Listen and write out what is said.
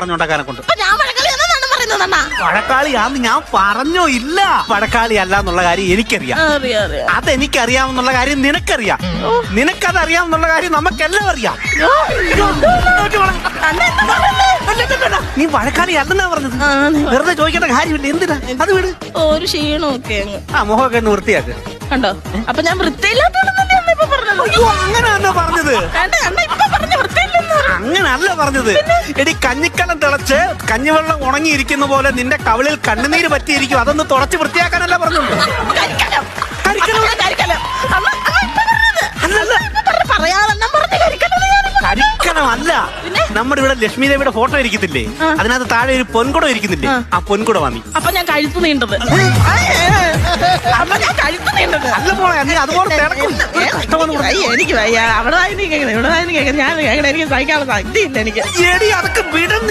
പറഞ്ഞുണ്ടാക്കാനെ കൊണ്ട്. ഞാൻ വഴക്കാളിയാണെന്നാണ് പറയുന്നത് അണ്ണാ. വഴക്കാളിയാന്ന് ഞാൻ പറഞ്ഞോ ഇല്ല. വഴക്കാളി അല്ല എന്നുള്ള കാര്യം എനിക്കറിയാം. അതെനിക്കറിയാമെന്നുള്ള കാര്യം നിനക്കറിയാം. നിനക്കത് അറിയാമെന്നുള്ള കാര്യം നമുക്കെല്ലാം അറിയാം. നീ വഴക്കാളി അല്ലെന്നാ പറഞ്ഞത്. വെറുതെ ചോദിക്കേണ്ട കാര്യമില്ല. എന്തിനാ അത് വീട് ഒരു ക്ഷീണമൊക്കെ മുഖമൊക്കെ ഒന്ന് വൃത്തിയാക്ക്. കണ്ടോ? അപ്പൊ ഞാൻ വൃത്തിയില്ലാത്തത് ഇപ്പൊ പറഞ്ഞത്. അങ്ങനെ തന്നെ പറഞ്ഞത്. അങ്ങനല്ല പറഞ്ഞത്. എടി കഞ്ഞിക്കലം തിളച്ച് കഞ്ഞിവെള്ളം ഉണങ്ങിയിരിക്കുന്ന പോലെ നിന്റെ കവിളിൽ കണ്ണുനീര് പറ്റിയിരിക്കും. അതൊന്ന് തുടച്ച് വൃത്തിയാക്കാനല്ല പറഞ്ഞുള്ളൂ. കരിക്കണമല്ല. നമ്മുടെ ഇവിടെ ലക്ഷ്മി ദേവിയുടെ ഫോട്ടോ ഇരിക്കത്തില്ലേ? അതിനകത്ത് താഴെ ഒരു പൊൻകുടം ഇരിക്കുന്നില്ലേ? ആ പൊൻകുടം വാങ്ങി. അപ്പൊ ഞാൻ കഴുത്ത് നീണ്ടത്. അല്ല മോളെ, നീ അതുപോലെ തിളക്കും. എനിക്ക് വയ്യ. അവിടെ കേൾക്കണം, ഇവിടെ കേൾക്കണം. ഞാൻ കേൾക്കണം. എനിക്ക് സഹിക്കാനുള്ള ശക്തിയില്ല എനിക്ക്. എടി അതൊക്കെ വിടുന്നു.